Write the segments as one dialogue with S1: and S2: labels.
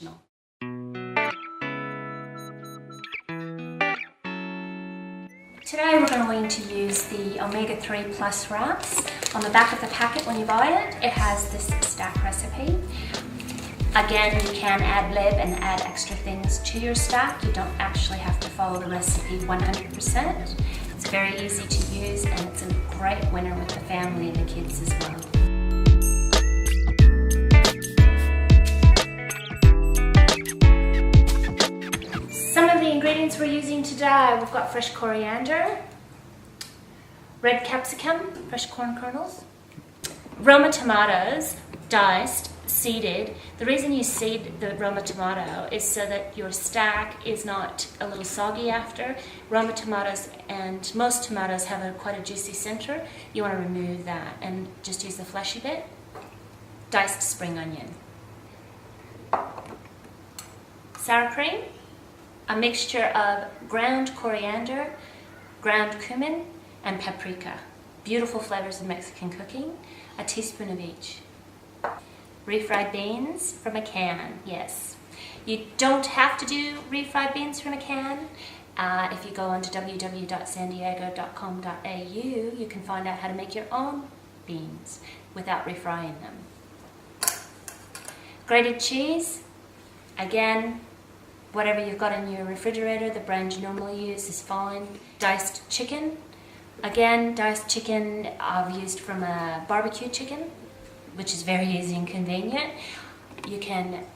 S1: Today we're going to use the omega-3 plus wraps. On the back of the packet when you buy it, it has this stack recipe. Again, you can ad-lib and add extra things to your stack. You don't actually have to follow the recipe 100%. It's very easy to use and it's a great winner with the family and the kids as well. Some of the ingredients we're using today, we've got fresh coriander, red capsicum, fresh corn kernels, Roma tomatoes, diced, seeded. The reason you seed the Roma tomato is so that your stack is not a little soggy after. Roma tomatoes and most tomatoes have quite a juicy center. You want to remove that and just use the fleshy bit. Diced spring onion. Sour cream, a mixture of ground coriander, ground cumin, and paprika. Beautiful flavors of Mexican cooking. A teaspoon of each. Refried beans from a can, yes. You don't have to do refried beans from a can. If you go onto www.sandiego.com.au, you can find out how to make your own beans without refrying them. Grated cheese, again, whatever you've got in your refrigerator, the brand you normally use is fine. Diced chicken, again, diced chicken I've used from a barbecue chicken, which is very easy and convenient. You can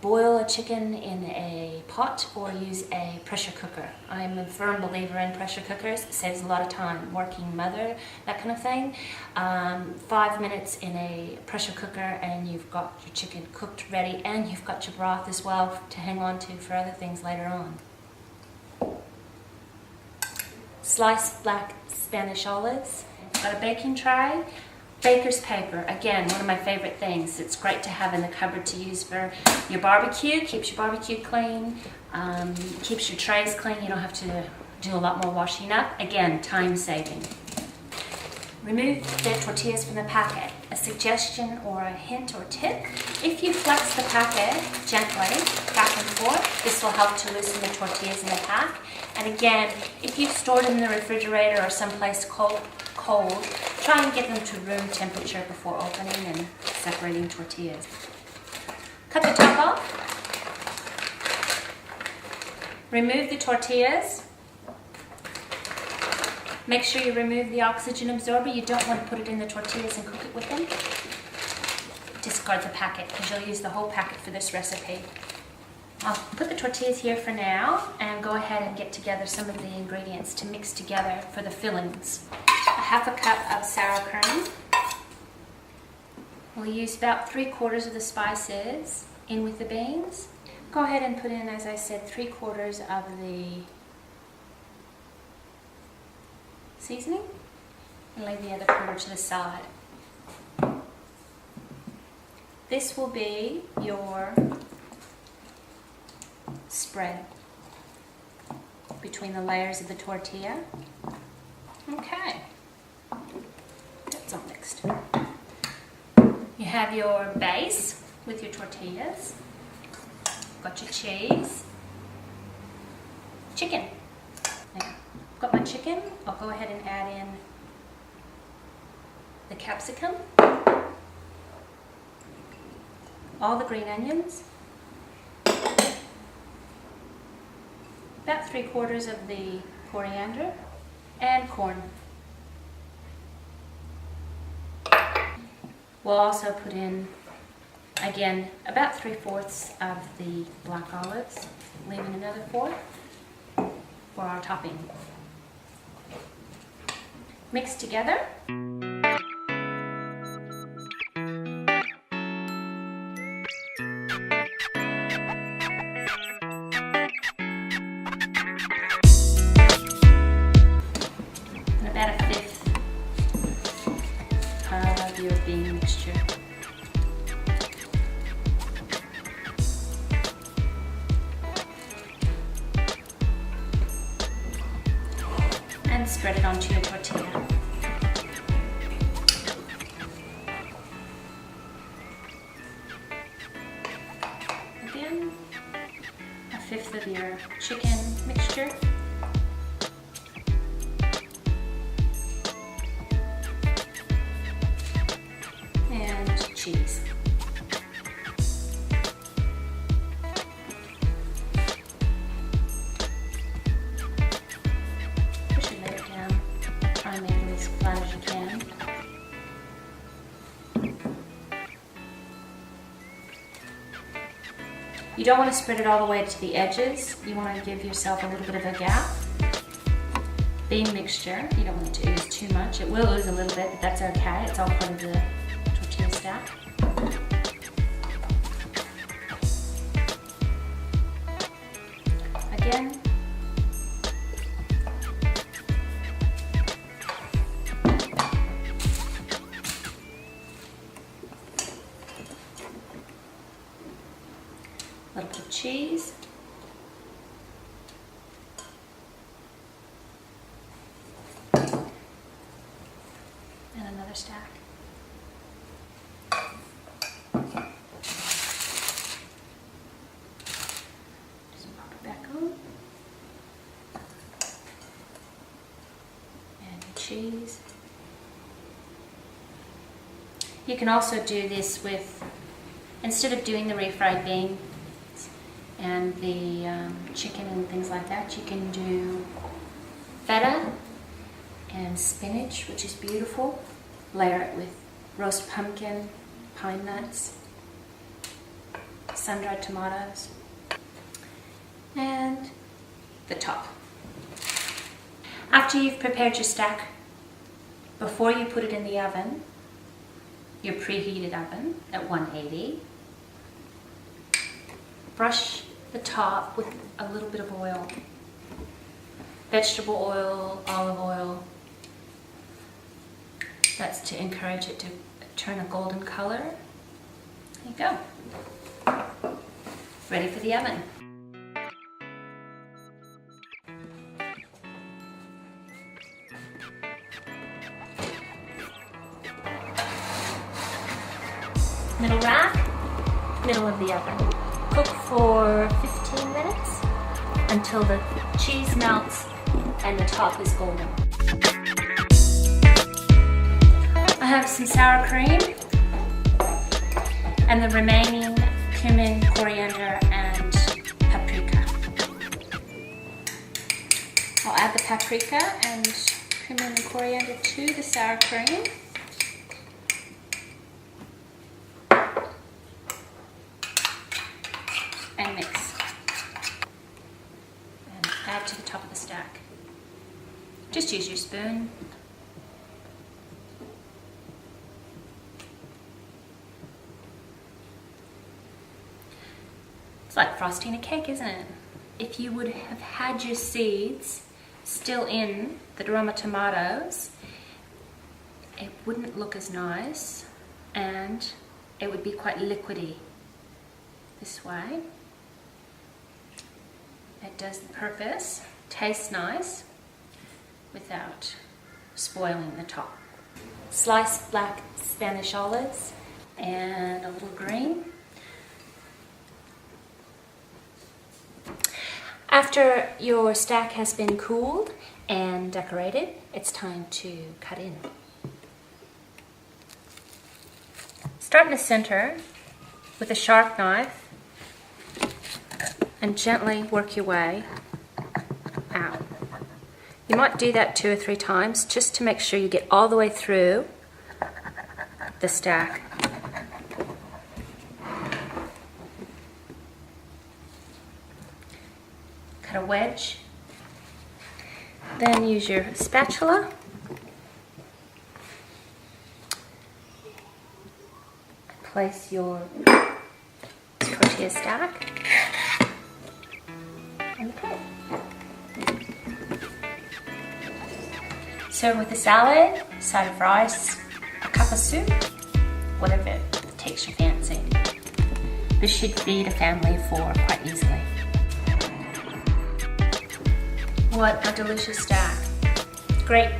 S1: boil a chicken in a pot or use a pressure cooker. I'm a firm believer in pressure cookers. It saves a lot of time, working mother, that kind of thing. 5 minutes in a pressure cooker and you've got your chicken cooked ready and you've got your broth as well to hang on to for other things later on. Sliced black Spanish olives. Got a baking tray. Baker's paper, again, one of my favorite things. It's great to have in the cupboard to use for your barbecue. Keeps your barbecue clean, keeps your trays clean. You don't have to do a lot more washing up. Again, time saving. Remove the tortillas from the packet. A suggestion or a hint or tip: if you flex the packet gently back and forth, this will help to loosen the tortillas in the pack. And again, if you've stored them in the refrigerator or someplace cold, try and get them to room temperature before opening and separating tortillas. Cut the top off. Remove the tortillas. Make sure you remove the oxygen absorber. You don't want to put it in the tortillas and cook it with them. Discard the packet because you'll use the whole packet for this recipe. I'll put the tortillas here for now and go ahead and get together some of the ingredients to mix together for the fillings. A half a cup of sour cream. We'll use about 3/4 of the spices in with the beans. Go ahead and put in, as I said, 3/4 of the seasoning and leave the other quarter to the side. This will be your spread between the layers of the tortilla. Okay, that's all mixed. You have your base with your tortillas, got your cheese, chicken. Now, I've got my chicken. I'll go ahead and add in the capsicum, all the green onions, about 3/4 of the coriander, and corn. We'll also put in, again, about 3/4 of the black olives, leaving another 1/4 for our topping. Mix together. About 1/5 of your bean mixture. And spread it onto your tortilla. Again, 1/5 of your chicken mixture. And cheese. Push it later down. Try and make it as flat as you can. You don't want to spread it all the way to the edges. You want to give yourself a little bit of a gap. Bean mixture, you don't want it to ooze too much. It will ooze a little bit, but that's okay. It's all part of the tortilla stack. Again. A little bit of cheese. And another stack. Just pop it back on. And your cheese. You can also do this with, instead of doing the refried bean and the chicken and things like that, you can do feta and spinach, which is beautiful. Layer it with roast pumpkin, pine nuts, sun-dried tomatoes, and the top. After you've prepared your stack, before you put it in the oven, your preheated oven at 180, brush the top with a little bit of oil. Vegetable oil, olive oil. That's to encourage it to turn a golden color. There you go. Ready for the oven. Middle rack, middle of the oven. Cook for 15 minutes until the cheese melts and the top is golden. I have some sour cream and the remaining cumin, coriander, and paprika. I'll add the paprika and cumin and coriander to the sour cream. And mix. And add to the top of the stack. Just use your spoon. It's like frosting a cake, isn't it? If you would have had your seeds still in the Roma tomatoes, it wouldn't look as nice and it would be quite liquidy. This way. It does the purpose, tastes nice without spoiling the top. Sliced black Spanish olives and a little green. After your stack has been cooled and decorated, it's time to cut in. Start in the center with a sharp knife and gently work your way out. You might do that 2 or 3 times just to make sure you get all the way through the stack. Cut a wedge. Then use your spatula. Place your tortilla stack in the plate. Serve with a salad, side of rice, a cup of soup, whatever takes your fancy. This should feed a family of 4 quite easily. What a delicious stack. Great.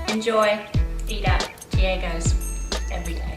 S1: Enjoy. Eat up. Diego's every day.